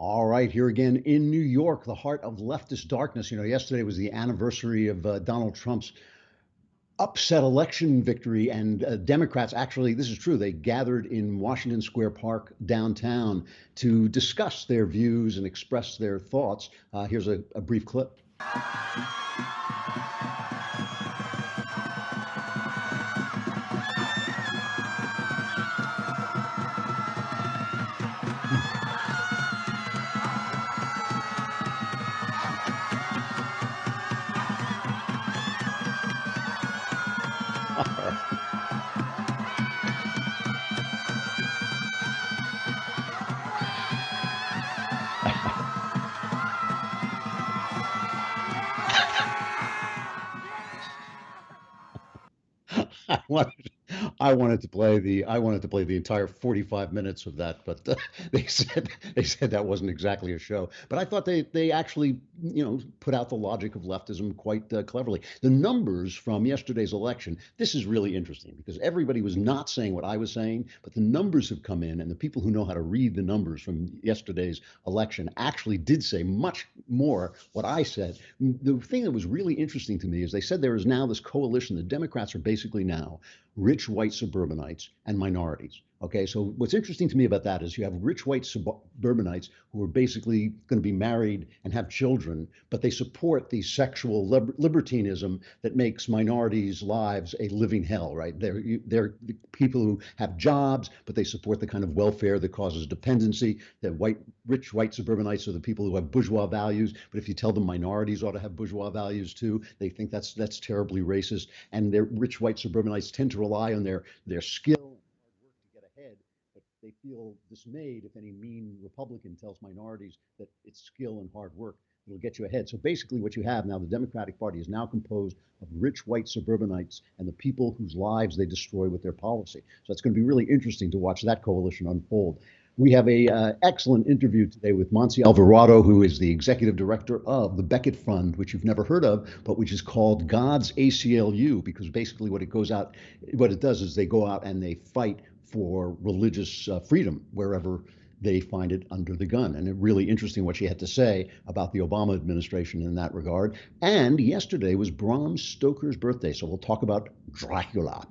All right, here again in New York, the heart of leftist darkness. Yesterday was the anniversary of Donald Trump's upset election victory, and Democrats actually, this is true, they gathered in Washington Square Park downtown to discuss their views and express their thoughts. Here's a brief clip. I wanted, I wanted to play the entire 45 minutes of that, but they said that wasn't exactly a show. But I thought they actually put out the logic of leftism quite cleverly. The numbers from yesterday's election. This is really interesting because everybody was not saying what I was saying, but the numbers have come in, and the people who know how to read the numbers from yesterday's election actually did say much more what I said. The thing that was really interesting to me is they said there is now this coalition. The Democrats are basically now rich white suburbanites and minorities. Okay, so what's interesting to me about that is you have rich white suburbanites who are basically going to be married and have children, but they support the sexual libertinism that makes minorities' lives a living hell, right? They're the people who have jobs, but they support the kind of welfare that causes dependency. The rich white suburbanites are the people who have bourgeois values, but if you tell them minorities ought to have bourgeois values too, they think that's terribly racist. And their rich white suburbanites tend to rely on their skill ahead, but they feel dismayed if any mean Republican tells minorities that it's skill and hard work that'll get you ahead. So basically what you have now, the Democratic Party is now composed of rich white suburbanites and the people whose lives they destroy with their policy. So it's going to be really interesting to watch that coalition unfold. We have a excellent interview today with Montse Alvarado, who is the executive director of the Becket Fund, which you've never heard of, but which is called God's ACLU, because basically what it does is they go out and they fight for religious freedom wherever they find it under the gun. And it's really interesting what she had to say about the Obama administration in that regard. And yesterday was Bram Stoker's birthday, so we'll talk about Dracula.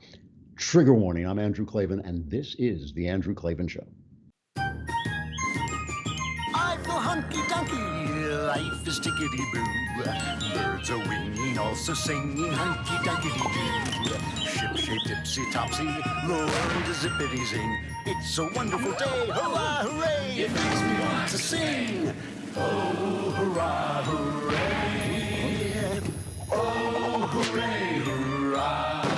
Trigger warning, I'm Andrew Klavan, and this is The Andrew Klavan Show. I feel hunky-dunky, life is tickety-boo. Birds are winging, also singing hunky-dunky-doo. Ship-shape, tipsy-topsy, the world is zippity-zing. It's a wonderful day, hurrah, hooray! It makes me want to sing. Oh, hurrah, hooray! Oh, hooray, hurrah!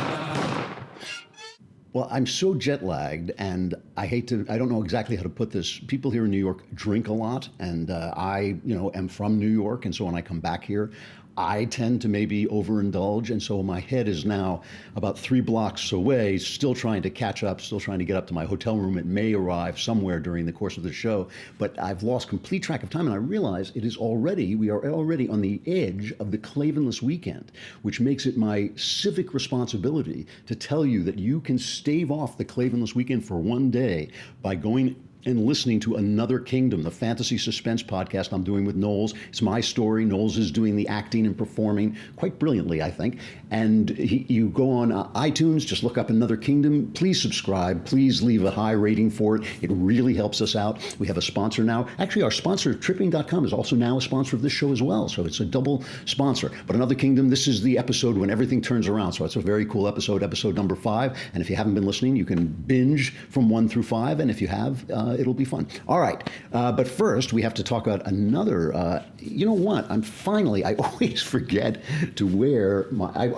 Well, I'm so jet lagged, and I don't know exactly how to put this. People here in New York drink a lot, and I am from New York, and so when I come back here, I tend to maybe overindulge, and so my head is now about 3 blocks away, still trying to catch up, still trying to get up to my hotel room. It may arrive somewhere during the course of the show, but I've lost complete track of time, and I realize we are already on the edge of the Klavanless weekend, which makes it my civic responsibility to tell you that you can stave off the Klavanless weekend for one day by going and listening to Another Kingdom, the fantasy suspense podcast I'm doing with Knowles. It's my story. Knowles is doing the acting and performing quite brilliantly, I think. And you go on iTunes, just look up Another Kingdom. Please subscribe. Please leave a high rating for it. It really helps us out. We have a sponsor now. Actually, our sponsor, Trippin.com, is also now a sponsor of this show as well. So it's a double sponsor. But Another Kingdom, this is the episode when everything turns around. So it's a very cool episode number 5. And if you haven't been listening, you can binge from 1 through 5. And if you have, it'll be fun. All right. But first, we have to talk about another, you know what? I always forget to wear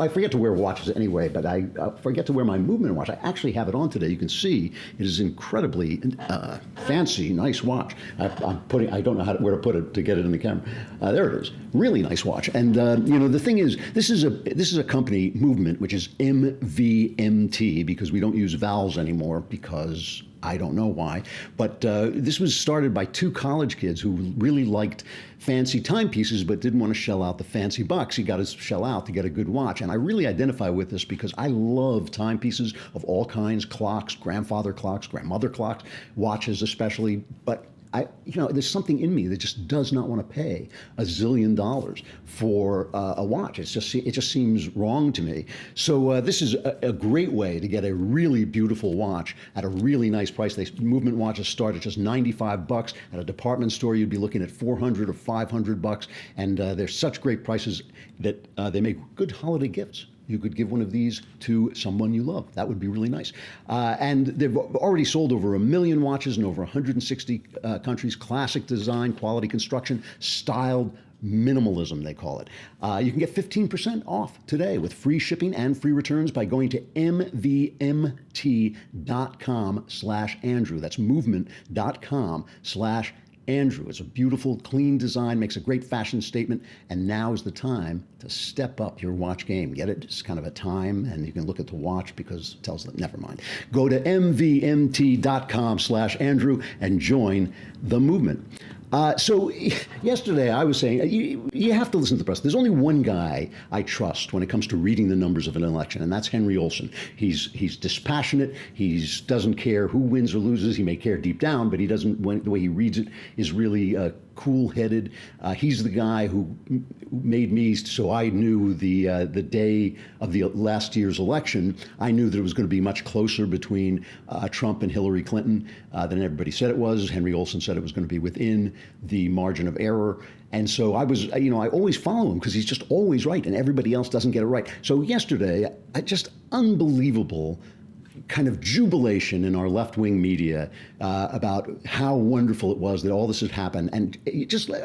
I forget to wear watches anyway, but I forget to wear my movement watch. I actually have it on today. You can see it is incredibly fancy, nice watch. I don't know where to put it to get it in the camera. There it is. Really nice watch. And, the thing is, this is a company movement, which is MVMT, because we don't use vowels anymore because I don't know why, but this was started by 2 college kids who really liked fancy timepieces but didn't want to shell out the fancy bucks. You got to shell out to get a good watch. And I really identify with this because I love timepieces of all kinds, clocks, grandfather clocks, grandmother clocks, watches especially, but there's something in me that just does not want to pay $1 zillion for a watch. It just seems wrong to me. So this is a great way to get a really beautiful watch at a really nice price. Movement watches start at just $95. At a department store, you'd be looking at $400 or $500, and they're such great prices that they make good holiday gifts. You could give one of these to someone you love. That would be really nice. And they've already sold over 1 million watches in over 160 countries. Classic design, quality construction, styled minimalism, they call it. You can get 15% off today with free shipping and free returns by going to mvmt.com/Andrew. That's movement.com/Andrew. It's a beautiful, clean design, makes a great fashion statement, and now is the time to step up your watch game. Get it? It's kind of a time, and you can look at the watch because it tells them, never mind. Go to mvmt.com/Andrew and join the movement. So yesterday I was saying, you have to listen to the press. There's only one guy I trust when it comes to reading the numbers of an election, and that's Henry Olsen. He's dispassionate. He doesn't care who wins or loses. He may care deep down, but he doesn't. The way he reads it is really cool-headed. He's the guy who made me, so I knew the day of the last year's election, I knew that it was going to be much closer between Trump and Hillary Clinton than everybody said it was. Henry Olsen said it was going to be within the margin of error. And so I always follow him because he's just always right and everybody else doesn't get it right. So yesterday, just unbelievable kind of jubilation in our left-wing media about how wonderful it was that all this had happened. And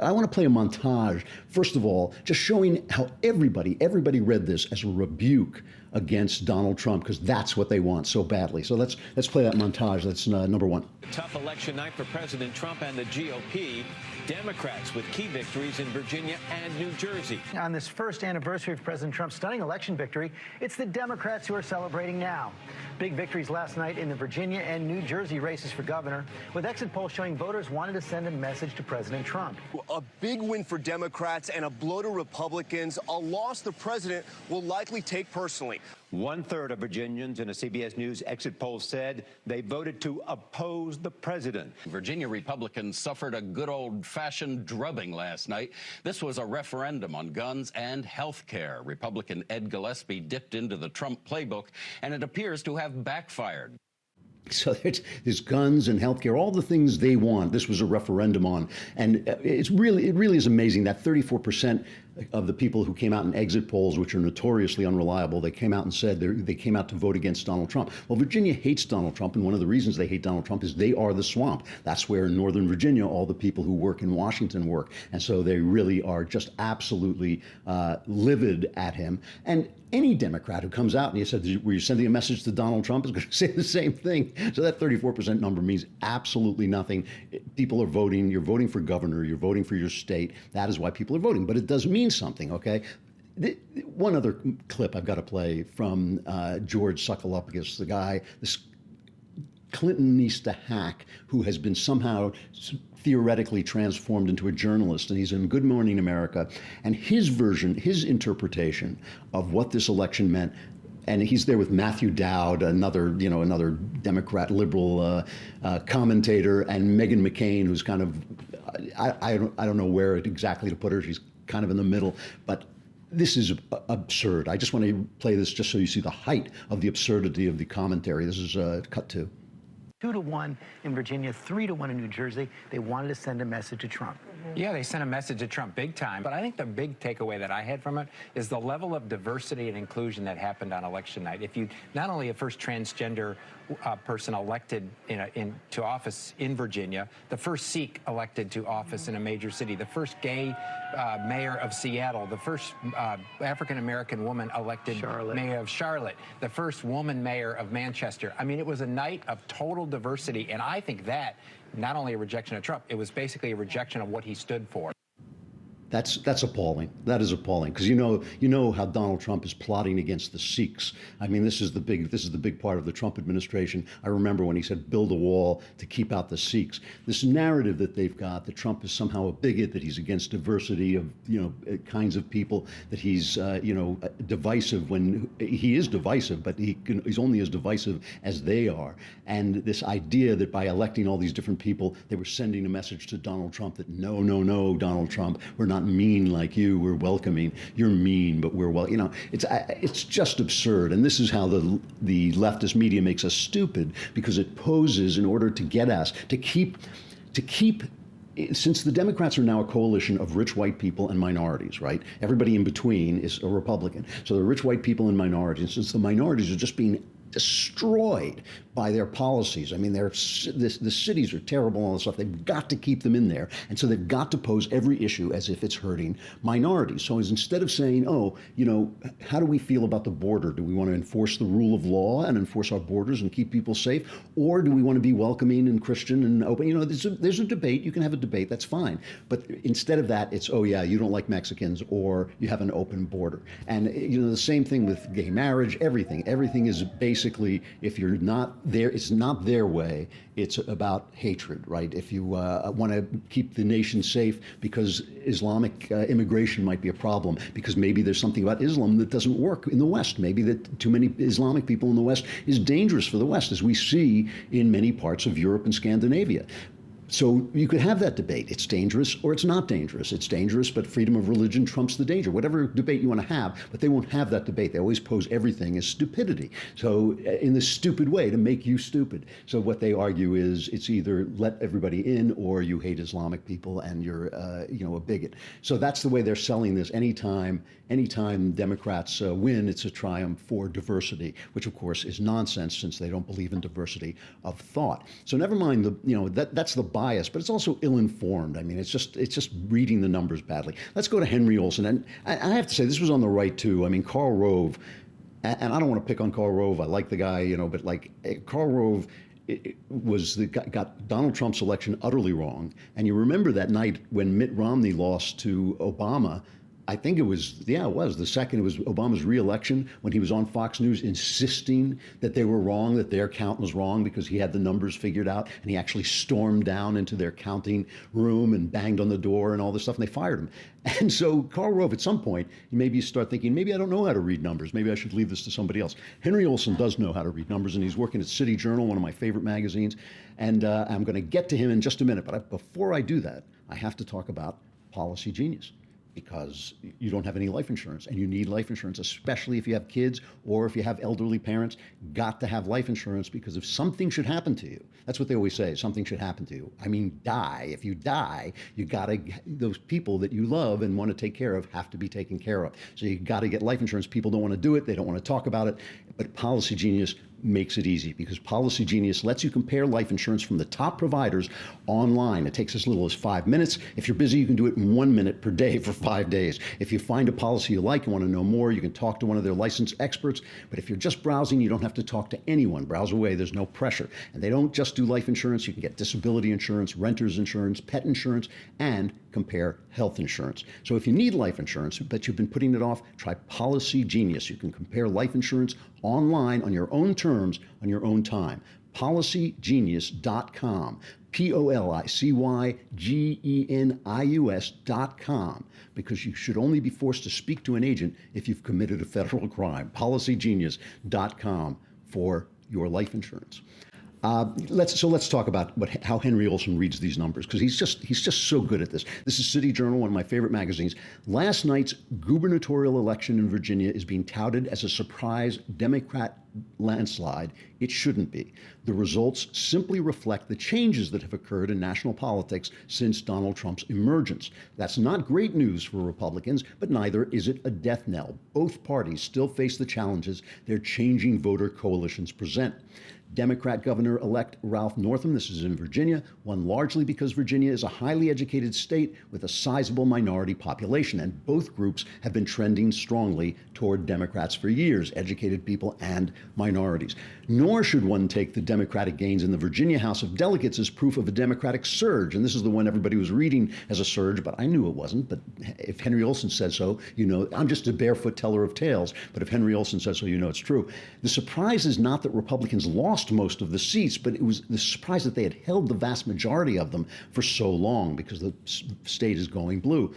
I want to play a montage, first of all, just showing how everybody read this as a rebuke against Donald Trump, because that's what they want so badly. So let's play that montage. That's number one. Tough election night for President Trump and the GOP. Democrats with key victories in Virginia and New Jersey. On this first anniversary of President Trump's stunning election victory, it's the Democrats who are celebrating now. Big victories last night in the Virginia and New Jersey races for governor, with exit polls showing voters wanted to send a message to President Trump. A big win for Democrats and a blow to Republicans, a loss the president will likely take personally. 1/3 of Virginians in a CBS News exit poll said they voted to oppose the president. Virginia Republicans suffered a good old-fashioned drubbing last night. This was a referendum on guns and health care. Republican Ed Gillespie dipped into the Trump playbook, and it appears to have backfired. So there's guns and healthcare, all the things they want. This was a referendum on, and it really is amazing that 34% of the people who came out in exit polls, which are notoriously unreliable, they came out and said they came out to vote against Donald Trump. Well, Virginia hates Donald Trump, and one of the reasons they hate Donald Trump is they are the swamp. That's where in Northern Virginia all the people who work in Washington work, and so they really are just absolutely livid at him. And any Democrat who comes out and you said, were you sending a message to Donald Trump, is going to say the same thing. So that 34% number means absolutely nothing. People are voting. You're voting for governor. You're voting for your state. That is why people are voting. But it does mean something, okay? One other clip I've got to play from George Sokolopoulos, the guy, this Clintonista hack who has been somehow theoretically transformed into a journalist, and he's in Good Morning America, and his version, his interpretation of what this election meant, and he's there with Matthew Dowd, another Democrat liberal commentator, and Meghan McCain, who's kind of, I don't know where exactly to put her. She's kind of in the middle, but this is absurd. I just want to play this just so you see the height of the absurdity of the commentary. This is cut 2. 2-1 in Virginia, 3-1 in New Jersey. They wanted to send a message to Trump. Yeah, they sent a message to Trump big time. But I think the big takeaway that I had from it is the level of diversity and inclusion that happened on election night. If you not only a first transgender person elected to office in Virginia, the first Sikh elected to office in a major city, the first gay mayor of Seattle, the first African-American woman elected mayor of Charlotte, the first woman mayor of Manchester. I mean, it was a night of total diversity, and I think that not only a rejection of Trump, it was basically a rejection of what he stood for. That's appalling. That is appalling because you know how Donald Trump is plotting against the Sikhs. I mean, this is the big part of the Trump administration. I remember when he said build a wall to keep out the Sikhs. This narrative that they've got that Trump is somehow a bigot, that he's against diversity of kinds of people, that he's divisive when he is divisive, but he's only as divisive as they are. And this idea that by electing all these different people, they were sending a message to Donald Trump that no, Donald Trump, we're not mean like you, we're welcoming. You're mean, but we're it's just absurd. And this is how the leftist media makes us stupid, because it poses in order to get us to keep since the Democrats are now a coalition of rich white people and minorities, right? Everybody in between is a Republican. So the rich white people and minorities, and since the minorities are just being destroyed by their policies. I mean, the cities are terrible and all this stuff. They've got to keep them in there. And so they've got to pose every issue as if it's hurting minorities. So instead of saying, how do we feel about the border? Do we want to enforce the rule of law and enforce our borders and keep people safe? Or do we want to be welcoming and Christian and open? There's a debate. You can have a debate. That's fine. But instead of that, it's, you don't like Mexicans, or you have an open border. And, the same thing with gay marriage, everything. Everything is basically, if you're not there, it's not their way. It's about hatred, right? If you want to keep the nation safe because Islamic immigration might be a problem, because maybe there's something about Islam that doesn't work in the West. Maybe that too many Islamic people in the West is dangerous for the West, as we see in many parts of Europe and Scandinavia. So you could have that debate. It's dangerous or it's not dangerous. It's dangerous, but freedom of religion trumps the danger. Whatever debate you want to have, but they won't have that debate. They always pose everything as stupidity. So in this stupid way to make you stupid. So what they argue is it's either let everybody in or you hate Islamic people and you're a bigot. So that's the way they're selling this. Anytime Democrats win, it's a triumph for diversity, which of course is nonsense since they don't believe in diversity of thought. So never mind that's the bias, but it's also ill-informed. I mean, it's just reading the numbers badly. Let's go to Henry Olsen. And I have to say, this was on the right too. I mean, Karl Rove, and I don't want to pick on Karl Rove. I like the guy, but Karl Rove got Donald Trump's election utterly wrong. And you remember that night when Mitt Romney lost to Obama. I think it was the second. It was Obama's re-election when he was on Fox News insisting that they were wrong, that their count was wrong because he had the numbers figured out, and he actually stormed down into their counting room and banged on the door and all this stuff, and they fired him. And so Karl Rove, at some point, maybe you start thinking, maybe I don't know how to read numbers. Maybe I should leave this to somebody else. Henry Olsen does know how to read numbers, and he's working at City Journal, one of my favorite magazines. And I'm going to get to him in just a minute. But before I do that, I have to talk about Policy Genius, because you don't have any life insurance, and you need life insurance, especially if you have kids or if you have elderly parents. Got to have life insurance, because if something should happen to you, that's what they always say, something should happen to you. I mean, die. If you die, those people that you love and want to take care of have to be taken care of. So you got to get life insurance. People don't want to do it. They don't want to talk about it. But Policy Genius makes it easy, because Policy Genius lets you compare life insurance from the top providers online. It takes as little as 5 minutes. If you're busy, you can do it in 1 minute per day for 5 days. If you find a policy you like and want to know more, you can talk to one of their licensed experts. But if you're just browsing, you don't have to talk to anyone. Browse away. There's no pressure. And they don't just do life insurance. You can get disability insurance, renter's insurance, pet insurance, and compare health insurance. So if you need life insurance, but you've been putting it off, try Policy Genius. You can compare life insurance online on your own terms, on your own time. PolicyGenius.com. PolicyGenius.com, because you should only be forced to speak to an agent if you've committed a federal crime. PolicyGenius.com for your life insurance. Let's talk about how Henry Olsen reads these numbers, because he's just so good at this. This is City Journal, one of my favorite magazines. Last night's gubernatorial election in Virginia is being touted as a surprise Democrat landslide. It shouldn't be. The results simply reflect the changes that have occurred in national politics since Donald Trump's emergence. That's not great news for Republicans, but neither is it a death knell. Both parties still face the challenges their changing voter coalitions present. Democrat Governor-elect Ralph Northam, this is in Virginia, won largely because Virginia is a highly educated state with a sizable minority population, and both groups have been trending strongly toward Democrats for years, educated people and minorities. Nor should one take the Democratic gains in the Virginia House of Delegates as proof of a Democratic surge, and this is the one everybody was reading as a surge, but I knew it wasn't. But if Henry Olsen says so, you know, I'm just a barefoot teller of tales, but if Henry Olsen says so, you know it's true. The surprise is not that Republicans lost most of the seats, but it was the surprise that they had held the vast majority of them for so long because the state is going blue.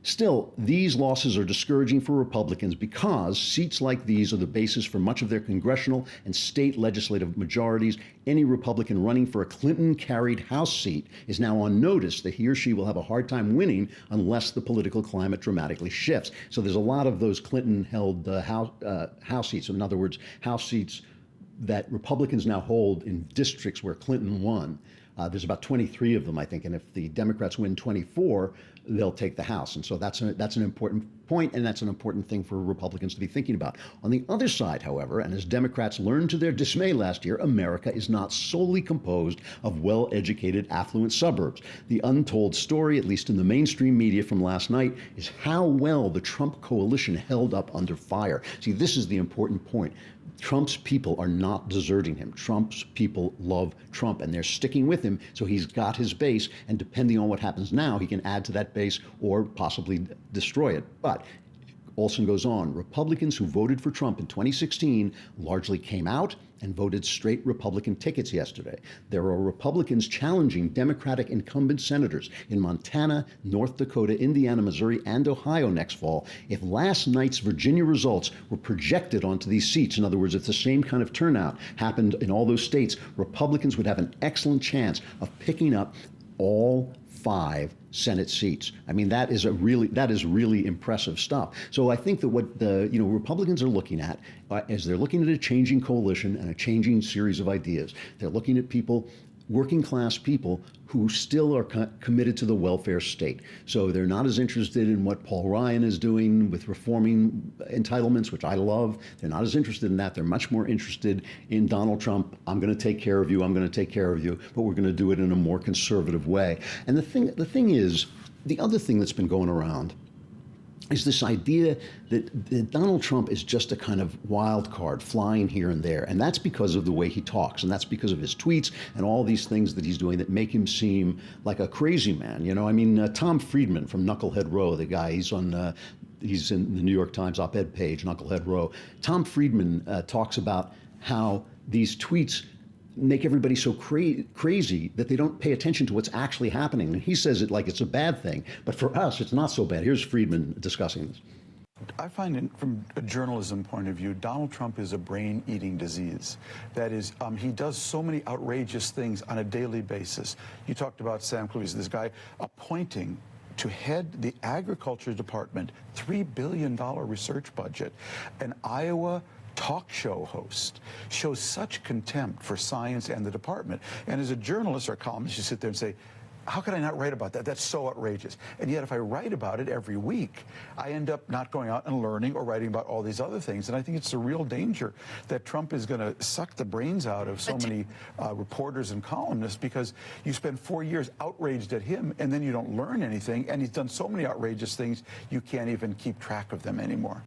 Still, these losses are discouraging for Republicans because seats like these are the basis for much of their congressional and state legislative majorities. Any Republican running for a Clinton-carried House seat is now on notice that he or she will have a hard time winning unless the political climate dramatically shifts. So there's a lot of those Clinton-held House seats. In other words, House seats that Republicans now hold in districts where Clinton won. There's about 23 of them, I think, and if the Democrats win 24, they'll take the House. And so that's an important point, and that's an important thing for Republicans to be thinking about. On the other side, however, and as Democrats learned to their dismay last year, America is not solely composed of well-educated, affluent suburbs. The untold story, at least in the mainstream media from last night, is how well the Trump coalition held up under fire. See, this is the important point. Trump's people are not deserting him. Trump's people love Trump, and they're sticking with him, so he's got his base, and depending on what happens now, he can add to that base or possibly destroy it. But Olsen goes on, Republicans who voted for Trump in 2016 largely came out and voted straight Republican tickets yesterday. There are Republicans challenging Democratic incumbent senators in Montana, North Dakota, Indiana, Missouri, and Ohio next fall. If last night's Virginia results were projected onto these seats, in other words, if the same kind of turnout happened in all those states, Republicans would have an excellent chance of picking up all 5 Senate seats. I mean, that is really impressive stuff. So I think that what the Republicans are looking at is they're looking at a changing coalition and a changing series of ideas. They're looking at people, working class people, who still are committed to the welfare state. So they're not as interested in what Paul Ryan is doing with reforming entitlements, which I love. They're not as interested in that. They're much more interested in Donald Trump. I'm going to take care of you. I'm going to take care of you. But we're going to do it in a more conservative way. And the thing is, the other thing that's been going around is this idea that Donald Trump is just a kind of wild card flying here and there. And that's because of the way he talks. And that's because of his tweets and all these things that he's doing that make him seem like a crazy man. You know, I mean, Tom Friedman from Knucklehead Row, the guy, he's in the New York Times op-ed page, Knucklehead Row. Tom Friedman talks about how these tweets make everybody so crazy that they don't pay attention to what's actually happening. And he says it like it's a bad thing. But for us, it's not so bad. Here's Friedman discussing this. I find it, from a journalism point of view, Donald Trump is a brain-eating disease. That is, he does so many outrageous things on a daily basis. You talked about Sam Clovis, this guy appointing to head the Agriculture Department, $3 billion research budget, an Iowa talk show host, shows such contempt for science and the department. And as a journalist or columnist, you sit there and say, how could I not write about that? That's so outrageous. And yet if I write about it every week, I end up not going out and learning or writing about all these other things. And I think it's a real danger that Trump is going to suck the brains out of so many reporters and columnists, because you spend 4 years outraged at him and then you don't learn anything. And he's done so many outrageous things, you can't even keep track of them anymore.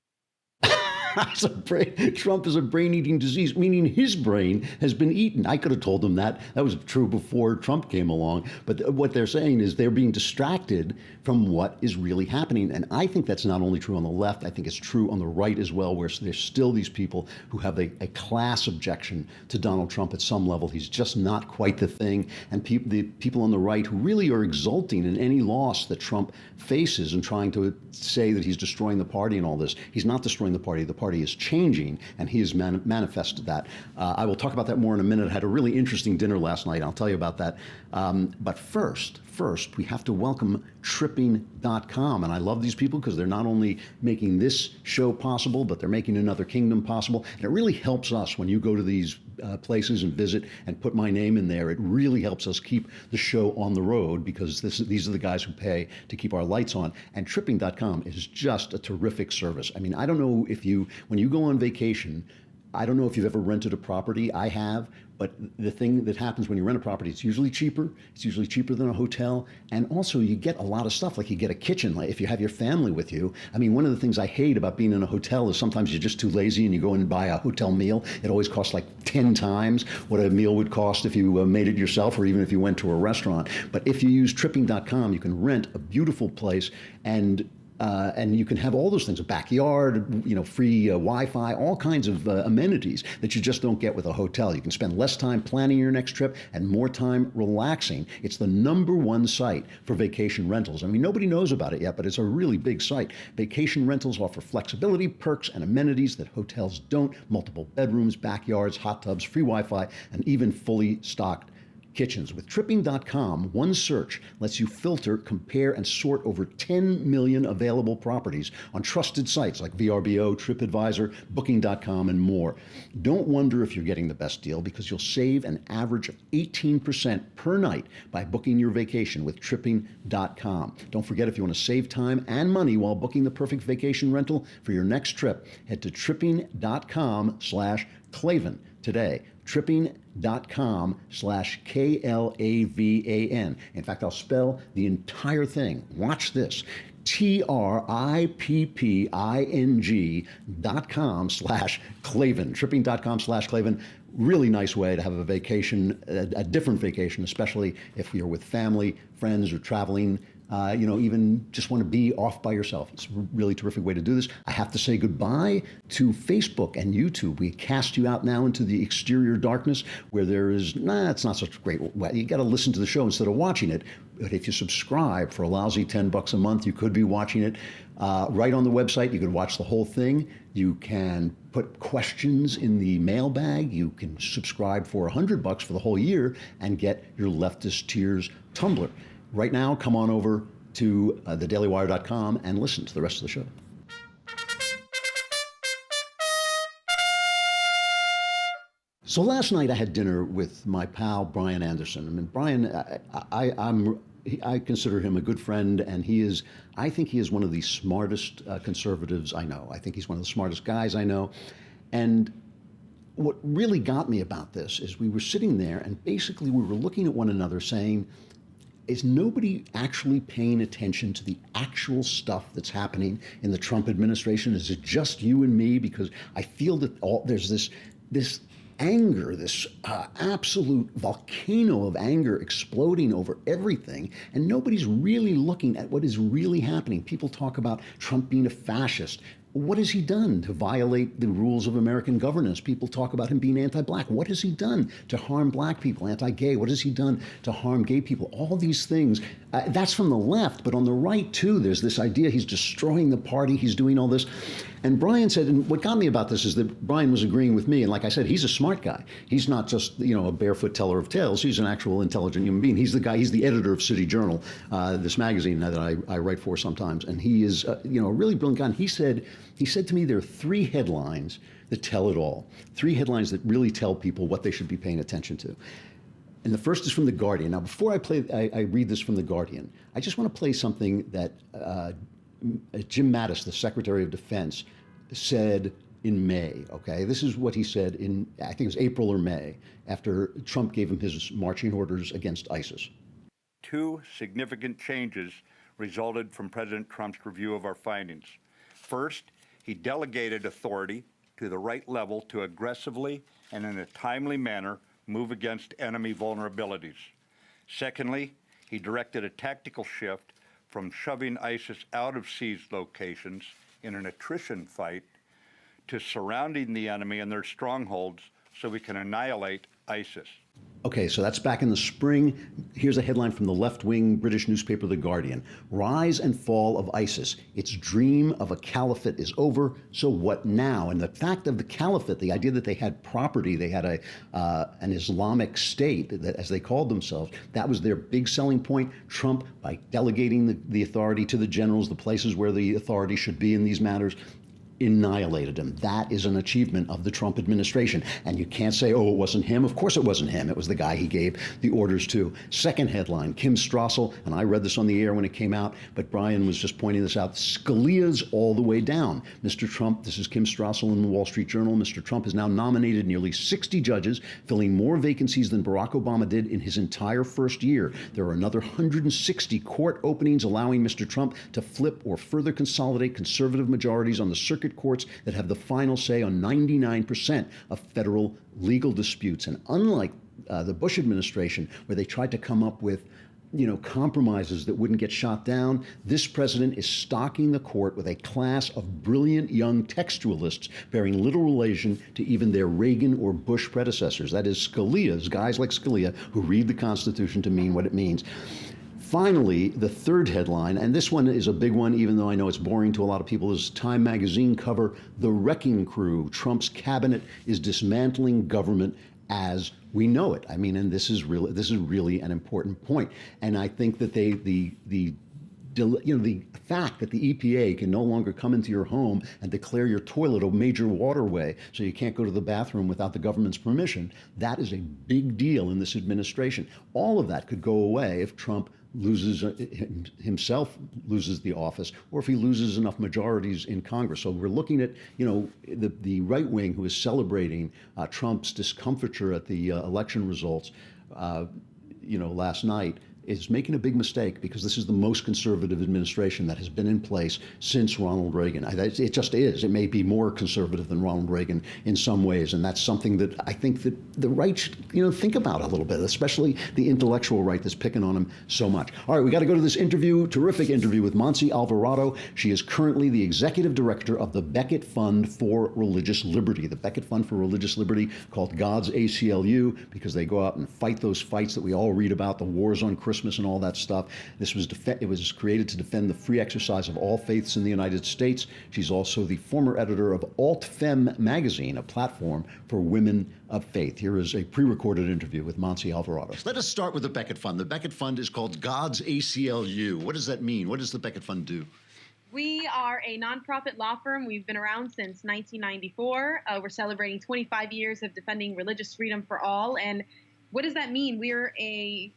Trump is a brain-eating disease, meaning his brain has been eaten. I could have told them that. That was true before Trump came along. But what they're saying is they're being distracted from what is really happening. And I think that's not only true on the left, I think it's true on the right as well, where there's still these people who have a class objection to Donald Trump at some level. He's just not quite the thing. And the people on the right who really are exulting in any loss that Trump faces and trying to say that he's destroying the party and all this. He's not destroying the party. The party is changing, and he has manifested that. I will talk about that more in a minute. I had a really interesting dinner last night. I'll tell you about that. But first, we have to welcome Trippin.com. And I love these people because they're not only making this show possible, but they're making Another Kingdom possible. And it really helps us when you go to these places and visit and put my name in there. It really helps us keep the show on the road, because these are the guys who pay to keep our lights on. And Trippin.com is just a terrific service. I mean, I don't know if when you go on vacation, I don't know if you've ever rented a property. I have, but the thing that happens when you rent a property, it's usually cheaper. It's usually cheaper than a hotel. And also you get a lot of stuff, like you get a kitchen, like if you have your family with you. I mean, one of the things I hate about being in a hotel is sometimes you're just too lazy and you go in and buy a hotel meal. It always costs like 10 times what a meal would cost if you made it yourself, or even if you went to a restaurant. But if you use Trippin.com, you can rent a beautiful place, and you can have all those things, a backyard, free Wi-Fi, all kinds of amenities that you just don't get with a hotel. You can spend less time planning your next trip and more time relaxing. It's the #1 site for vacation rentals. I mean, nobody knows about it yet, but it's a really big site. Vacation rentals offer flexibility, perks, and amenities that hotels don't. Multiple bedrooms, backyards, hot tubs, free Wi-Fi, and even fully stocked kitchens. With Trippin.com, one search lets you filter, compare, and sort over 10 million available properties on trusted sites like VRBO, TripAdvisor, Booking.com, and more. Don't wonder if you're getting the best deal, because you'll save an average of 18% per night by booking your vacation with Trippin.com. Don't forget, if you want to save time and money while booking the perfect vacation rental for your next trip, head to Trippin.com/Klavan today. Trippin.com/KLAVAN. In fact, I'll spell the entire thing. Watch this. TRIPPING.com/Klavan. Tripping.com/Klavan. Really nice way to have a vacation, a different vacation, especially if you're with family, friends, or traveling. Even just want to be off by yourself. It's a really terrific way to do this. I have to say goodbye to Facebook and YouTube. We cast you out now into the exterior darkness where there is, it's not such a great way. You got to listen to the show instead of watching it. But if you subscribe for a lousy $10 a month, you could be watching it right on the website. You could watch the whole thing. You can put questions in the mailbag. You can subscribe for $100 for the whole year and get your Leftist Tears tumbler. Right now, come on over to thedailywire.com and listen to the rest of the show. So last night I had dinner with my pal Brian Anderson. I mean, Brian, I consider him a good friend, and I think he is one of the smartest conservatives I know. I think he's one of the smartest guys I know. And what really got me about this is we were sitting there, and basically we were looking at one another saying, is nobody actually paying attention to the actual stuff that's happening in the Trump administration? Is it just you and me? Because I feel that there's this anger, this absolute volcano of anger exploding over everything, and nobody's really looking at what is really happening. People talk about Trump being a fascist. What has he done to violate the rules of American governance? People talk about him being anti-black. What has he done to harm black people? Anti-gay. What has he done to harm gay people? All these things. That's from the left, but on the right too, there's this idea he's destroying the party. He's doing all this. And Brian said, and what got me about this is that Brian was agreeing with me. And like I said, he's a smart guy. He's not just, a barefoot teller of tales. He's an actual intelligent human being. He's the editor of City Journal, this magazine that I write for sometimes. And he is, a really brilliant guy. And he said to me, there are 3 headlines that tell it all. 3 headlines that really tell people what they should be paying attention to. And the first is from The Guardian. Now, before I read this from The Guardian, I just want to play something that Jim Mattis, the Secretary of Defense, said in May, okay? This is what he said in, I think it was April or May, after Trump gave him his marching orders against ISIS. 2 significant changes resulted from President Trump's review of our findings. First, he delegated authority to the right level to aggressively and in a timely manner move against enemy vulnerabilities. Secondly, he directed a tactical shift from shoving ISIS out of seized locations in an attrition fight to surrounding the enemy and their strongholds so we can annihilate ISIS. Okay, so that's back in the spring. Here's a headline from the left-wing British newspaper, The Guardian. Rise and fall of ISIS. Its dream of a caliphate is over, so what now? And the fact of the caliphate, the idea that they had property, they had an Islamic state, that, as they called themselves, that was their big selling point. Trump, by delegating the authority to the generals, the places where the authority should be in these matters, annihilated him. That is an achievement of the Trump administration. And you can't say, oh, it wasn't him. Of course it wasn't him. It was the guy he gave the orders to. Second headline, Kim Strassel, and I read this on the air when it came out, but Brian was just pointing this out, Scalia's all the way down. Mr. Trump, this is Kim Strassel in the Wall Street Journal, Mr. Trump has now nominated nearly 60 judges, filling more vacancies than Barack Obama did in his entire first year. There are another 160 court openings allowing Mr. Trump to flip or further consolidate conservative majorities on the circuit courts that have the final say on 99% of federal legal disputes. And unlike the Bush administration, where they tried to come up with compromises that wouldn't get shot down, this president is stocking the court with a class of brilliant young textualists bearing little relation to even their Reagan or Bush predecessors. That is Scalia's, guys like Scalia, who read the Constitution to mean what it means. Finally, the third headline, and this one is a big one, even though I know it's boring to a lot of people, is Time magazine cover, The Wrecking Crew, Trump's cabinet is dismantling government as we know it. I mean, and this is really an important point. And I think that the fact that the EPA can no longer come into your home and declare your toilet a major waterway so you can't go to the bathroom without the government's permission, that is a big deal in this administration. All of that could go away if Trump loses the office, or if he loses enough majorities in Congress. So we're looking at, the right wing, who is celebrating Trump's discomfiture at the election results, last night, is making a big mistake, because this is the most conservative administration that has been in place since Ronald Reagan. It just is. It may be more conservative than Ronald Reagan in some ways, and that's something that I think that the right should, think about a little bit, especially the intellectual right that's picking on him so much. All right, we got to go to this interview, terrific interview with Montse Alvarado. She is currently the executive director of the Becket Fund for Religious Liberty. The Becket Fund for Religious Liberty, called God's ACLU, because they go out and fight those fights that we all read about, the wars on Christmas and all that stuff. It was created to defend the free exercise of all faiths in the United States. She's also the former editor of Alt Fem magazine, a platform for women of faith. Here is a pre-recorded interview with Montse Alvarado. Let us start with the Becket Fund. The Becket Fund is called God's ACLU. What does that mean? What does the Becket Fund do? We are a nonprofit law firm. We've been around since 1994. We're celebrating 25 years of defending religious freedom for all. And what does that mean? We're a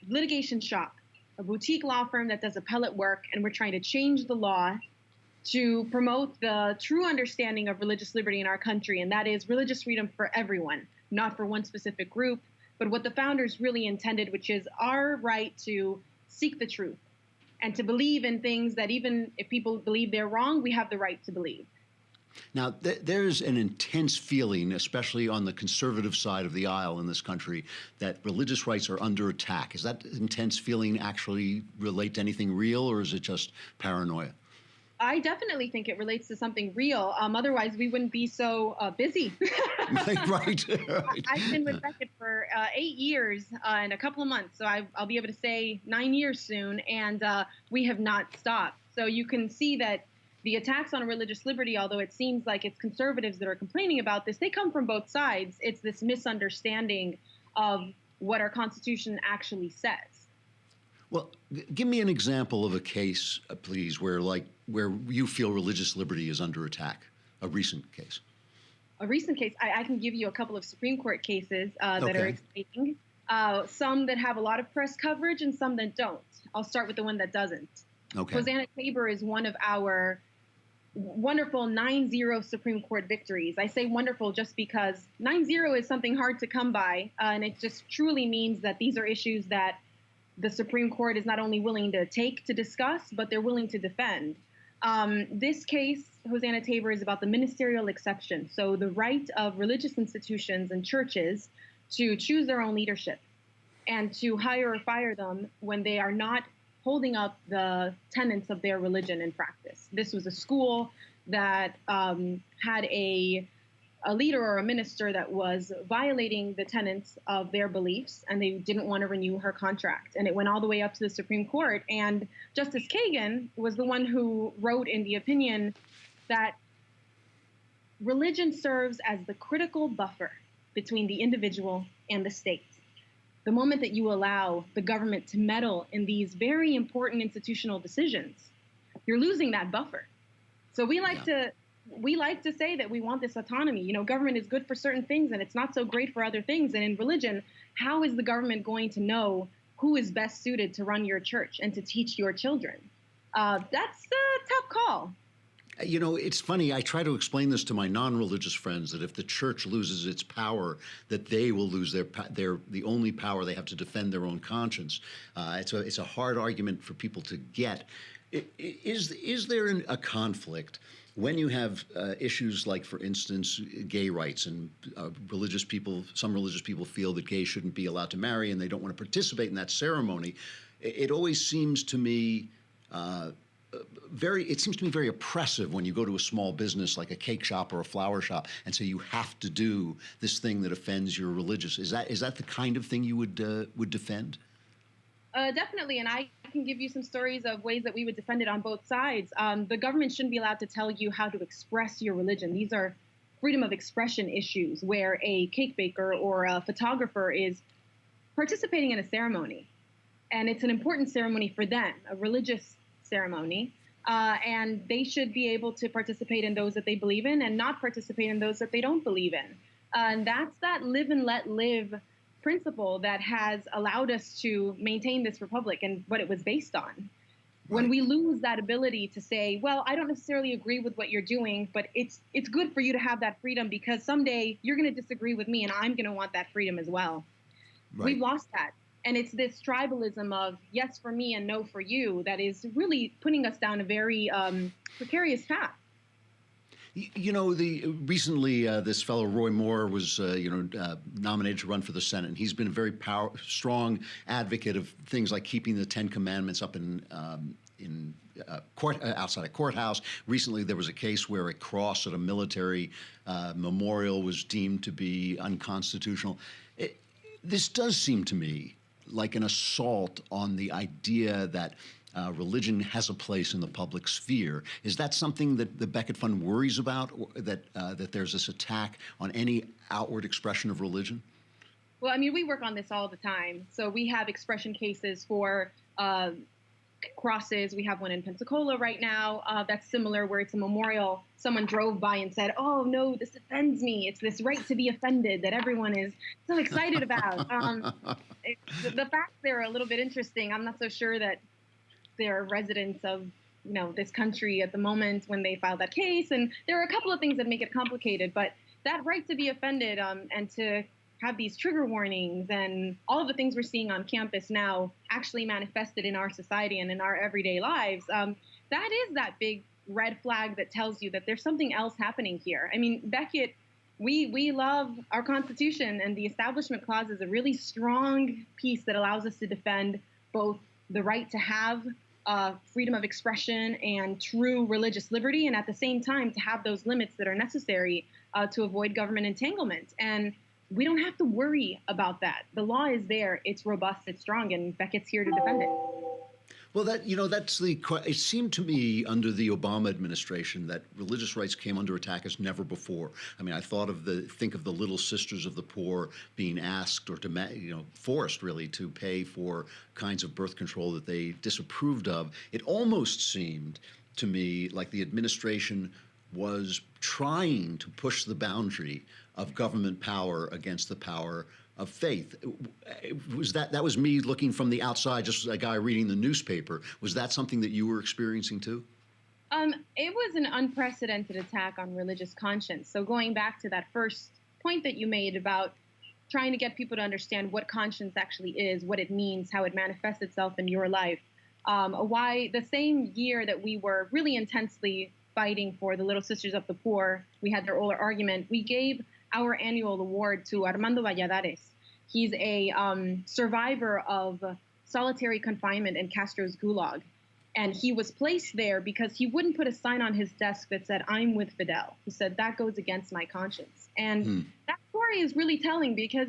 litigation shop, a boutique law firm that does appellate work, and we're trying to change the law to promote the true understanding of religious liberty in our country, and that is religious freedom for everyone, not for one specific group, but what the founders really intended, which is our right to seek the truth and to believe in things that even if people believe they're wrong, we have the right to believe. Now, there's an intense feeling, especially on the conservative side of the aisle in this country, that religious rights are under attack. Is that intense feeling actually relate to anything real, or is it just paranoia? I definitely think it relates to something real. Otherwise, we wouldn't be so busy. Right. I've been with Becket for 8 years and a couple of months, so I'll be able to say 9 years soon, and we have not stopped. So you can see that the attacks on religious liberty, although it seems like it's conservatives that are complaining about this, they come from both sides. It's this misunderstanding of what our Constitution actually says. Well, give me an example of a case, please, where you feel religious liberty is under attack, a recent case. A recent case, I can give you a couple of Supreme Court cases that are exciting, some that have a lot of press coverage and some that don't. I'll start with the one that doesn't. Okay. Hosanna Tabor is one of our wonderful 9-0 Supreme Court victories. I say wonderful just because 9-0 is something hard to come by, and it just truly means that these are issues that the Supreme Court is not only willing to take to discuss, but they're willing to defend. This case, Hosanna Tabor, is about the ministerial exception, so the right of religious institutions and churches to choose their own leadership and to hire or fire them when they are not holding up the tenets of their religion in practice. This was a school that had a leader or a minister that was violating the tenets of their beliefs, and they didn't want to renew her contract. And it went all the way up to the Supreme Court. And Justice Kagan was the one who wrote in the opinion that religion serves as the critical buffer between the individual and the state. The moment that you allow the government to meddle in these very important institutional decisions, you're losing that buffer. So we like to we like to say that we want this autonomy. You know, government is good for certain things and it's not so great for other things. And in religion, how is the government going to know who is best suited to run your church and to teach your children? That's a tough call. You know, it's funny. I try to explain this to my non-religious friends that if the church loses its power, that they will lose the only power they have to defend their own conscience. It's a hard argument for people to get. Is there a conflict when you have issues like, for instance, gay rights and religious people? Some religious people feel that gays shouldn't be allowed to marry and they don't want to participate in that ceremony. It always seems to me. It seems to me very oppressive when you go to a small business like a cake shop or a flower shop and say you have to do this thing that offends your religious. Is that the kind of thing you would defend? Definitely, and I can give you some stories of ways that we would defend it on both sides. The government shouldn't be allowed to tell you how to express your religion. These are freedom of expression issues where a cake baker or a photographer is participating in a ceremony, and it's an important ceremony for them, a religious ceremony, and they should be able to participate in those that they believe in and not participate in those that they don't believe in. And that's that live and let live principle that has allowed us to maintain this republic and what it was based on. Right. When we lose that ability to say, well, I don't necessarily agree with what you're doing, but it's good for you to have that freedom because someday you're going to disagree with me and I'm going to want that freedom as well. Right. We've lost that. And it's this tribalism of yes for me and no for you that is really putting us down a very precarious path. You know, recently this fellow Roy Moore was nominated to run for the Senate, and he's been a very strong advocate of things like keeping the Ten Commandments up in outside a courthouse. Recently, there was a case where a cross at a military memorial was deemed to be unconstitutional. This does seem to me like an assault on the idea that religion has a place in the public sphere. Is that something that the Becket Fund worries about, or that there's this attack on any outward expression of religion? Well, I mean, we work on this all the time. So we have expression cases for crosses. We have one in Pensacola right now that's similar, where it's a memorial. Someone drove by and said, oh, no, this offends me. It's this right to be offended that everyone is so excited about. The facts there are a little bit interesting. I'm not so sure that they're residents of this country at the moment when they filed that case. And there are a couple of things that make it complicated. But that right to be offended and to have these trigger warnings and all of the things we're seeing on campus now actually manifested in our society and in our everyday lives, that is that big red flag that tells you that there's something else happening here. I mean, Becket, we love our Constitution, and the Establishment Clause is a really strong piece that allows us to defend both the right to have freedom of expression and true religious liberty, and at the same time to have those limits that are necessary to avoid government entanglement. And we don't have to worry about that. The law is there. It's robust. It's strong. And Becket's here to defend it. Well, it seemed to me under the Obama administration that religious rights came under attack as never before. I mean, I think of the Little Sisters of the Poor being asked or forced really to pay for kinds of birth control that they disapproved of. It almost seemed to me like the administration was trying to push the boundary of government power against the power of faith. That was me looking from the outside, just a guy reading the newspaper. Was that something that you were experiencing too? It was an unprecedented attack on religious conscience. So going back to that first point that you made about trying to get people to understand what conscience actually is, what it means, how it manifests itself in your life. Why the same year that we were really intensely fighting for the Little Sisters of the Poor, we had their older argument, we gave our annual award to Armando Valladares. He's a survivor of solitary confinement in Castro's Gulag. And he was placed there because he wouldn't put a sign on his desk that said, I'm with Fidel. He said, that goes against my conscience. And that story is really telling because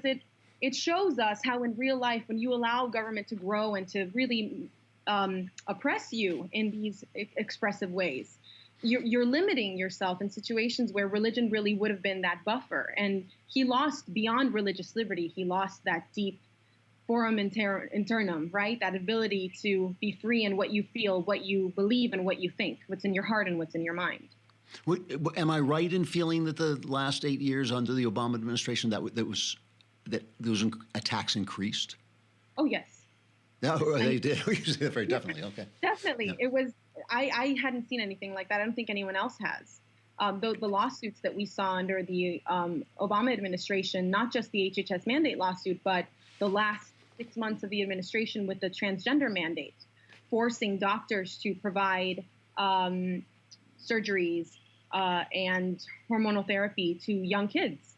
it shows us how in real life, when you allow government to grow and to really oppress you in these expressive ways, you're limiting yourself in situations where religion really would have been that buffer. And he lost beyond religious liberty. He lost that deep forum internum, right? That ability to be free in what you feel, what you believe, and what you think, what's in your heart and what's in your mind. Am I right in feeling that the last 8 years under the Obama administration that those attacks increased? Oh, yes. No, they did. You say that very definitely. Okay. Definitely. Yeah. It was, I hadn't seen anything like that. I don't think anyone else has. The lawsuits that we saw under the Obama administration, not just the HHS mandate lawsuit, but the last 6 months of the administration with the transgender mandate, forcing doctors to provide surgeries and hormonal therapy to young kids,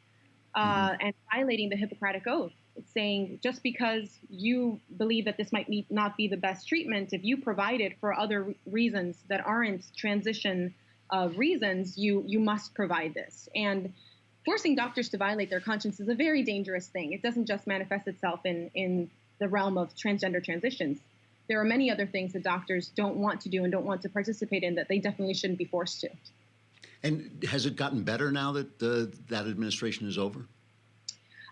and violating the Hippocratic Oath. It's saying just because you believe that this might not be the best treatment, if you provide it for other reasons that aren't transition reasons, you must provide this. And forcing doctors to violate their conscience is a very dangerous thing. It doesn't just manifest itself in the realm of transgender transitions. There are many other things that doctors don't want to do and don't want to participate in that they definitely shouldn't be forced to. And has it gotten better now that that administration is over?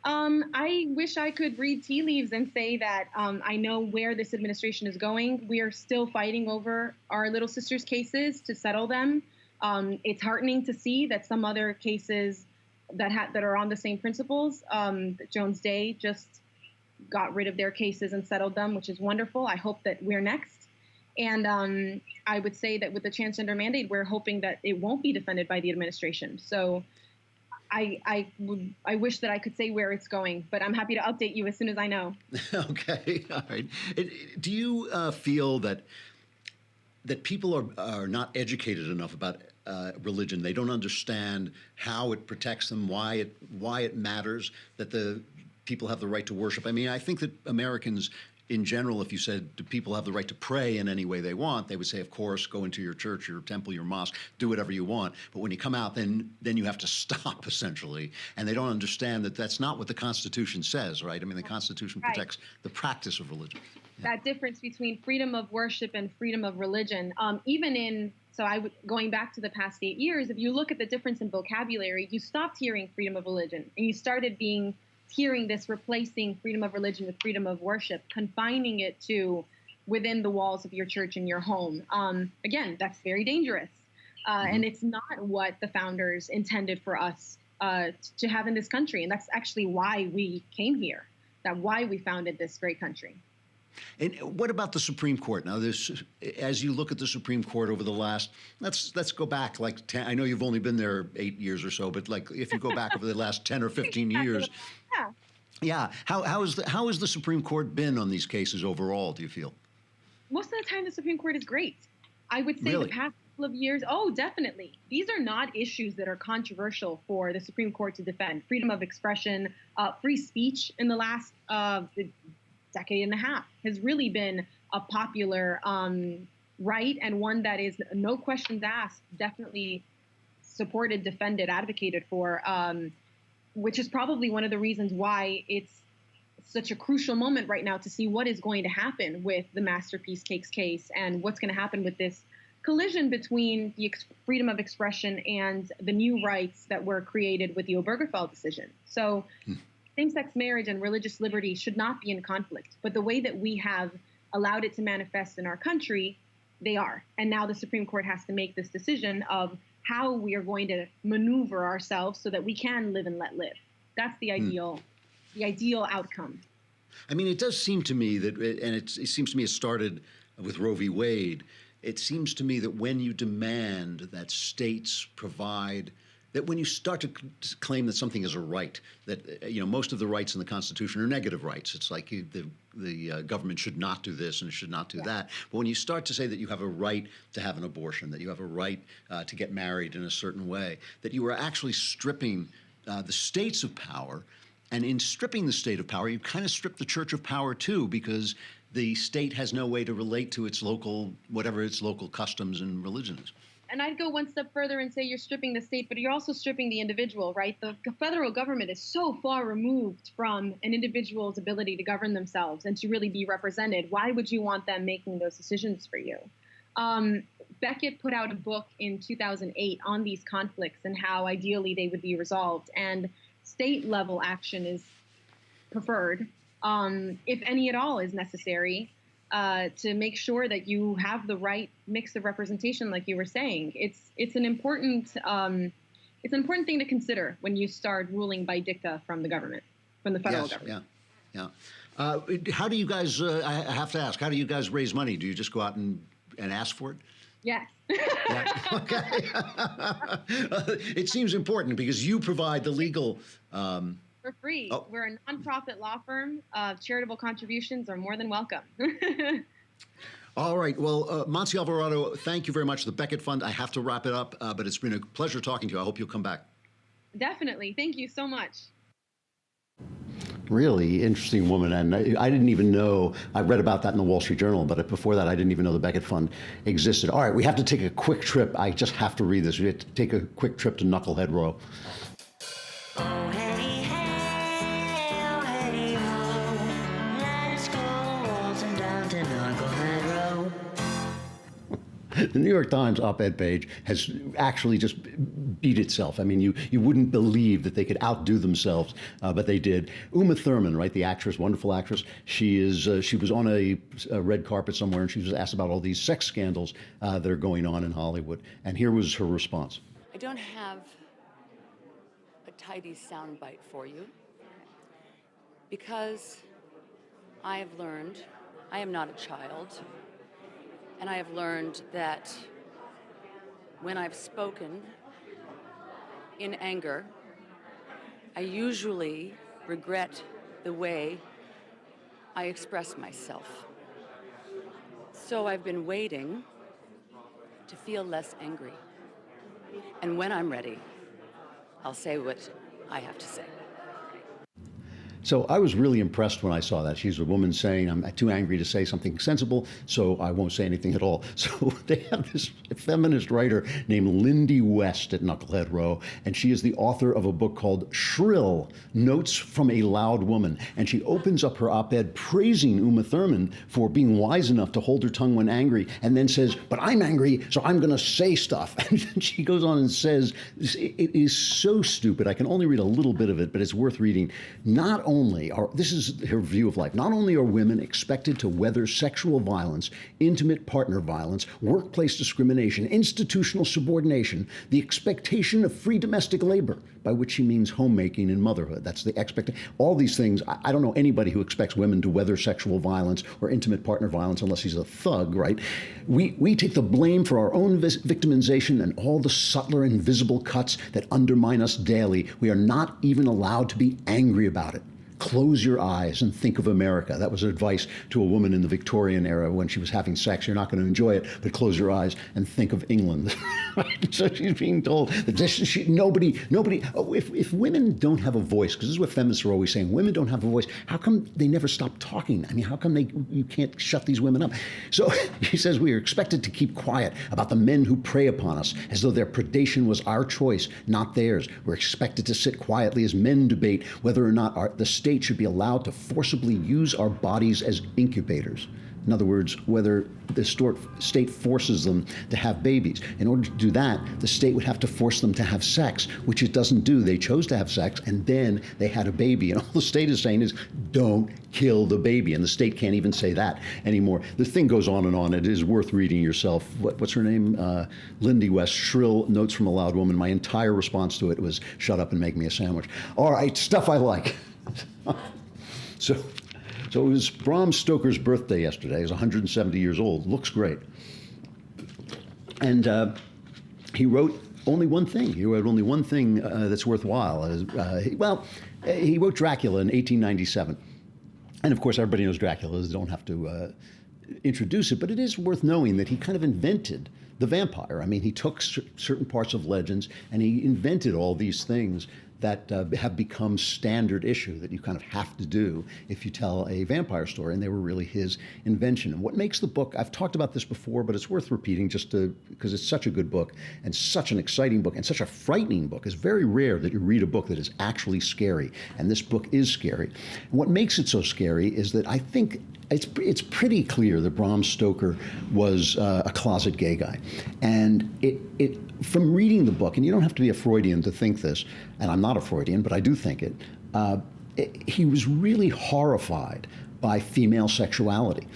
I wish I could read tea leaves and say that I know where this administration is going. We are still fighting over our little sisters' cases to settle them. It's heartening to see that some other cases that are on the same principles, Jones Day just got rid of their cases and settled them, which is wonderful. I hope that we're next. And I would say that with the transgender mandate, we're hoping that it won't be defended by the administration. So I wish that I could say where it's going, but I'm happy to update you as soon as I know. Okay, all right. Do you feel that people are not educated enough about religion? They don't understand how it protects them, why it matters that the people have the right to worship. I mean, I think that Americans in general, if you said, do people have the right to pray in any way they want, they would say, of course, go into your church, your temple, your mosque, do whatever you want. But when you come out, then you have to stop, essentially. And they don't understand that that's not what the Constitution says, right? I mean, the Constitution protects the practice of religion. Yeah. That difference between freedom of worship and freedom of religion, going back to the past 8 years, if you look at the difference in vocabulary, you stopped hearing freedom of religion and you started hearing this replacing freedom of religion with freedom of worship, confining it to within the walls of your church and your home. Again, that's very dangerous. And it's not what the founders intended for us to have in this country. And that's actually why we came here, why we founded this great country. And what about the Supreme Court? Now, as you look at the Supreme Court over the last, let's go back like 10, I know you've only been there 8 years or so, but like if you go back over the last 10 or 15 years, yeah. How has the Supreme Court been on these cases overall, do you feel? Most of the time, the Supreme Court is great. I would say the past couple of years, definitely. These are not issues that are controversial for the Supreme Court to defend. Freedom of expression, free speech in the last decade and a half has really been a popular right, and one that is, no questions asked, definitely supported, defended, advocated for, which is probably one of the reasons why it's such a crucial moment right now to see what is going to happen with the Masterpiece Cakes case and what's going to happen with this collision between the freedom of expression and the new rights that were created with the Obergefell decision. So same-sex marriage and religious liberty should not be in conflict, but the way that we have allowed it to manifest in our country, they are. And now the Supreme Court has to make this decision of how we are going to maneuver ourselves so that we can live and let live. That's the ideal outcome. I mean, it does seem to me that, and it seems to me it started with Roe v. Wade, it seems to me that when you demand that states provide, that when you start to claim that something is a right, that most of the rights in the Constitution are negative rights. It's like the government should not do this and it should not do that. But when you start to say that you have a right to have an abortion, that you have a right to get married in a certain way, that you are actually stripping the states of power, and in stripping the state of power, you kind of strip the church of power too, because the state has no way to relate to its local, whatever its local customs and religion is. And I'd go one step further and say you're stripping the state, but you're also stripping the individual, right? The federal government is so far removed from an individual's ability to govern themselves and to really be represented. Why would you want them making those decisions for you? Becket put out a book in 2008 on these conflicts and how ideally they would be resolved. And state-level action is preferred, if any at all is necessary. to make sure that you have the right mix of representation, like you were saying. It's an important thing to consider when you start ruling by dicta from the government, from the federal government. Yeah. How do you guys? I have to ask. How do you guys raise money? Do you just go out and ask for it? Yes. Yeah. Okay. It seems important because you provide the legal. For free. Oh. We're a nonprofit law firm. Charitable contributions are more than welcome. All right. Well, Montse Alvarado, thank you very much. The Becket Fund. I have to wrap it up, but it's been a pleasure talking to you. I hope you'll come back. Definitely. Thank you so much. Really interesting woman, and I didn't even know. I read about that in the Wall Street Journal, but before that, I didn't even know the Becket Fund existed. All right, we have to take a quick trip. I just have to read this. We have to take a quick trip to Knucklehead Row. The New York Times op-ed page has actually just beat itself. I mean, you wouldn't believe that they could outdo themselves, but they did. Uma Thurman, right, the actress, wonderful actress, she was on a red carpet somewhere, and she was asked about all these sex scandals that are going on in Hollywood. And here was her response. I don't have a tidy soundbite for you because I have learned I am not a child. And I have learned that when I've spoken in anger, I usually regret the way I express myself. So I've been waiting to feel less angry. And when I'm ready, I'll say what I have to say. So I was really impressed when I saw that. She's a woman saying, I'm too angry to say something sensible, so I won't say anything at all. So they have this feminist writer named Lindy West at Knucklehead Row, and she is the author of a book called Shrill, Notes from a Loud Woman. And she opens up her op-ed praising Uma Thurman for being wise enough to hold her tongue when angry, and then says, but I'm angry, so I'm going to say stuff. And then she goes on and says, it is so stupid. I can only read a little bit of it, but it's worth reading. This is her view of life. Not only are women expected to weather sexual violence, intimate partner violence, workplace discrimination, institutional subordination, the expectation of free domestic labor, by which she means homemaking and motherhood. That's the expectation. All these things, I don't know anybody who expects women to weather sexual violence or intimate partner violence unless he's a thug, right? We take the blame for our own victimization and all the subtler invisible cuts that undermine us daily. We are not even allowed to be angry about it. Close your eyes and think of America. That was advice to a woman in the Victorian era when she was having sex. You're not going to enjoy it, but close your eyes and think of England. So she's being told that nobody. If women don't have a voice, because this is what feminists are always saying, women don't have a voice. How come they never stop talking? I mean, how come you can't shut these women up? So he says we are expected to keep quiet about the men who prey upon us, as though their predation was our choice, not theirs. We're expected to sit quietly as men debate whether or not the state should be allowed to forcibly use our bodies as incubators. In other words, whether the state forces them to have babies. In order to do that, the state would have to force them to have sex, which it doesn't do. They chose to have sex, and then they had a baby. And all the state is saying is, don't kill the baby. And the state can't even say that anymore. The thing goes on and on. It is worth reading yourself. What's her name? Lindy West, Shrill, Notes from a Loud Woman. My entire response to it was, shut up and make me a sandwich. All right, stuff I like. So it was Bram Stoker's birthday yesterday. He's 170 years old. Looks great. And he wrote only one thing. He wrote only one thing that's worthwhile. He wrote Dracula in 1897. And of course, everybody knows Dracula. They don't have to introduce it. But it is worth knowing that he kind of invented the vampire. I mean, he took certain parts of legends and he invented all these things that have become standard issue that you kind of have to do if you tell a vampire story, and they were really his invention. And what makes the book, I've talked about this before, but it's worth repeating because it's such a good book and such an exciting book and such a frightening book. It's very rare that you read a book that is actually scary, and this book is scary. And what makes it so scary is that I think it's pretty clear that Bram Stoker was a closet gay guy. And from reading the book, and you don't have to be a Freudian to think this, and I'm not a Freudian, but I do think it, he was really horrified by female sexuality.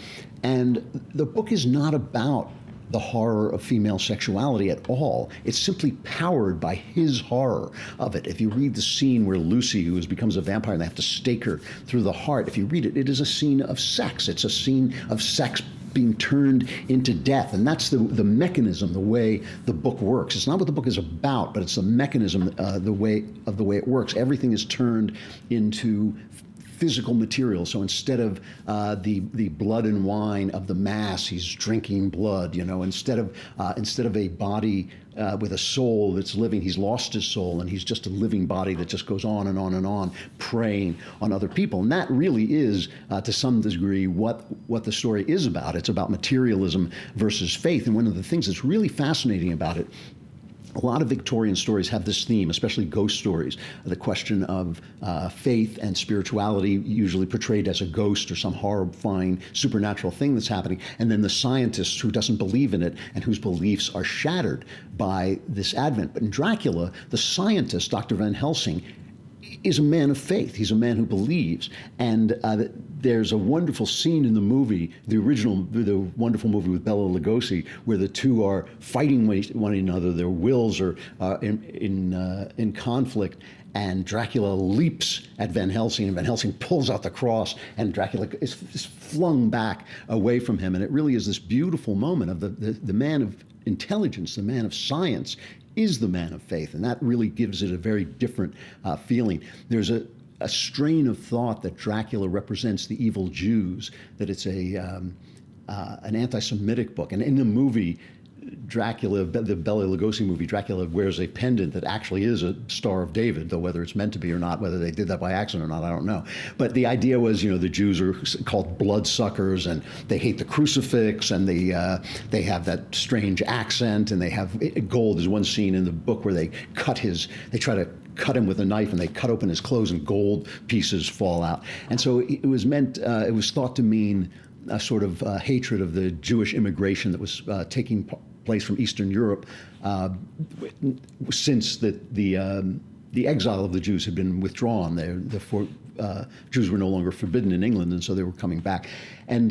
And the book is not about the horror of female sexuality at all. It's simply powered by his horror of it. If you read the scene where Lucy, who becomes a vampire, and they have to stake her through the heart, if you read it, it is a scene of sex. It's a scene of sex being turned into death. And that's the mechanism, the way the book works. It's not what the book is about, but it's the mechanism, the way it works. Everything is turned into physical material. So instead of the blood and wine of the mass, he's drinking blood. Instead of a body with a soul that's living, he's lost his soul, and he's just a living body that just goes on and on and on, preying on other people. And that really is, to some degree, what the story is about. It's about materialism versus faith. And one of the things that's really fascinating about it, a lot of Victorian stories have this theme, especially ghost stories, the question of faith and spirituality, usually portrayed as a ghost or some horrifying supernatural thing that's happening, and then the scientist who doesn't believe in it and whose beliefs are shattered by this advent. But in Dracula, the scientist, Dr. Van Helsing, is a man of faith. He's a man who believes. And there's a wonderful scene in the movie, the wonderful movie with Bela Lugosi, where the two are fighting one another. Their wills are in conflict. And Dracula leaps at Van Helsing, and Van Helsing pulls out the cross, and Dracula is flung back away from him. And it really is this beautiful moment of the man of intelligence, the man of science, is the man of faith, and that really gives it a very different feeling. There's a strain of thought that Dracula represents the evil Jews, that it's an anti-Semitic book. And in the movie, Dracula, the Bela Lugosi movie, Dracula wears a pendant that actually is a Star of David, though whether it's meant to be or not, whether they did that by accident or not, I don't know. But the idea was, the Jews are called bloodsuckers, and they hate the crucifix, and they have that strange accent, and they have gold. There's one scene in the book where they try to cut him with a knife, and they cut open his clothes, and gold pieces fall out. And so it was thought to mean a sort of hatred of the Jewish immigration that was taking place from Eastern Europe since the exile of the Jews had been withdrawn. Jews were no longer forbidden in England, and so they were coming back. And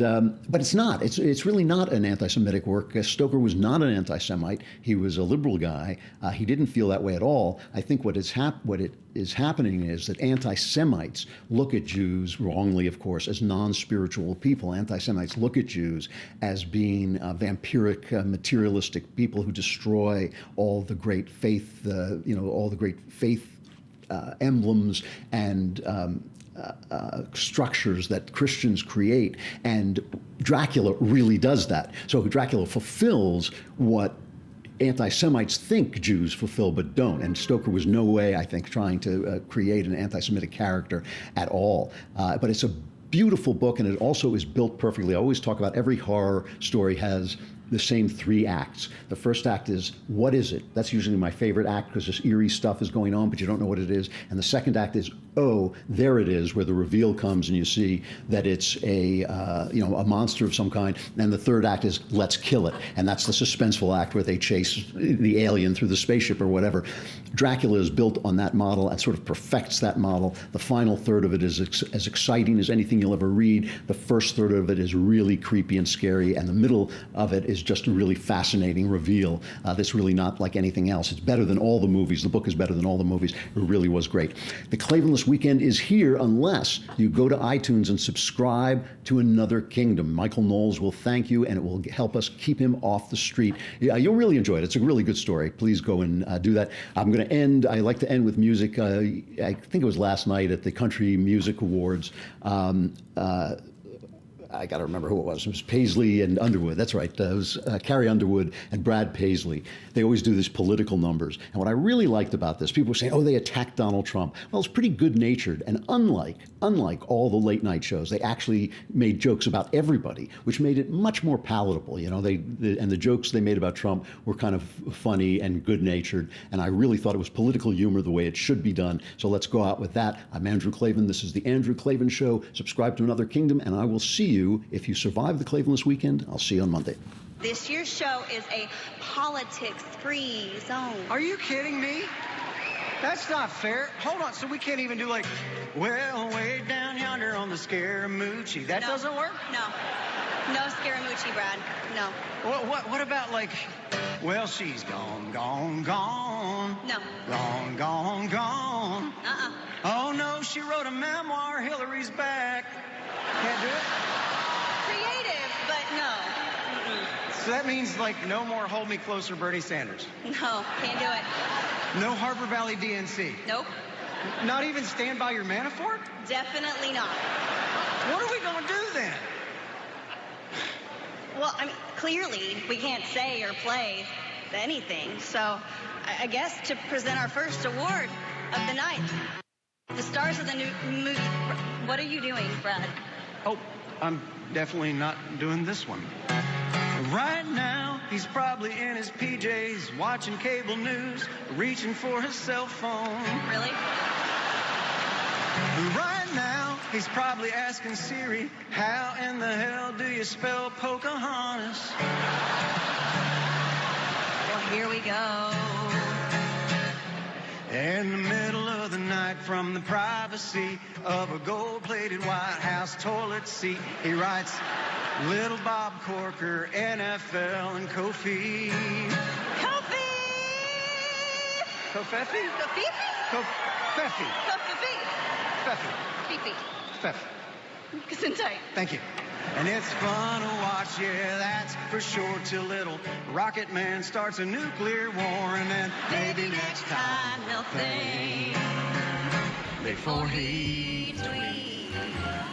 but it's not. It's really not an anti-Semitic work. Stoker was not an anti-Semite. He was a liberal guy. He didn't feel that way at all. I think what is happening is that anti-Semites look at Jews, wrongly of course, as non-spiritual people. Anti-Semites look at Jews as being vampiric, materialistic people who destroy all the great faith, all the great faith emblems and structures that Christians create, and Dracula really does that. So Dracula fulfills what anti-Semites think Jews fulfill but don't, and Stoker was no way, I think, trying to create an anti-Semitic character at all. But it's a beautiful book, and it also is built perfectly. I always talk about every horror story has the same 3 acts. The first act is, what is it? That's usually my favorite act because this eerie stuff is going on, but you don't know what it is. And the second act is, oh, there it is, where the reveal comes and you see that it's a monster of some kind. And the third act is, let's kill it. And that's the suspenseful act where they chase the alien through the spaceship or whatever. Dracula is built on that model and sort of perfects that model. The final third of it is as exciting as anything you'll ever read. The first third of it is really creepy and scary, and the middle of it is just a really fascinating reveal that's really not like anything else. It's better than all the movies. The book is better than all the movies. It really was great. The Klavanless Weekend is here unless you go to iTunes and subscribe to Another Kingdom. Michael Knowles will thank you, and it will help us keep him off the street. You'll really enjoy it. It's a really good story. Please go and do that. I like to end with music. I think it was last night at the Country Music Awards. I got to remember who it was. It was Paisley and Underwood. That's right. It was Carrie Underwood and Brad Paisley. They always do these political numbers. And what I really liked about this, people were saying, oh, they attacked Donald Trump. Well, it's pretty good-natured. And unlike all the late-night shows, they actually made jokes about everybody, which made it much more palatable. And the jokes they made about Trump were kind of funny and good-natured. And I really thought it was political humor the way it should be done. So let's go out with that. I'm Andrew Klavan. This is The Andrew Klavan Show. Subscribe to Another Kingdom, and I will see you. If you survive the Klavanless Weekend, I'll see you on Monday. This year's show is a politics-free zone. Are you kidding me? That's not fair. Hold on, so we can't even do like, well, way down down yonder on the Scaramucci. That doesn't work? No. No Scaramucci, Brad. No. What about, like, well, she's gone, gone, gone. No. Gone, gone, gone. Uh-uh. Oh, no, she wrote a memoir, Hillary's back. Can't do it? Creative, but no. Mm-mm. So that means, like, no more Hold Me Closer Bernie Sanders. No, can't do it. No Harbor Valley DNC. Nope. Not even Stand By Your Manafort? Definitely not. What are we going to do then? Well, I mean, clearly we can't say or play anything. So I guess to present our first award of the night, the stars of the new movie. What are you doing, Brad? Oh, I'm definitely not doing this one. Right now, he's probably in his PJs, watching cable news, reaching for his cell phone. Really? Right now, he's probably asking Siri, how in the hell do you spell Pocahontas? Well, here we go. In the middle of the night, from the privacy of a gold-plated White House toilet seat, he writes, Little Bob Corker, NFL, and Kofi. Kofi! Kofefi? Kofi? Kofefi. Kofi. Feffy. Fifi. Feffy. Gesundheit. Thank you. And it's fun to watch, yeah, that's for sure, till little Rocket Man starts a nuclear war, and then Maybe next time he'll think before he tweets.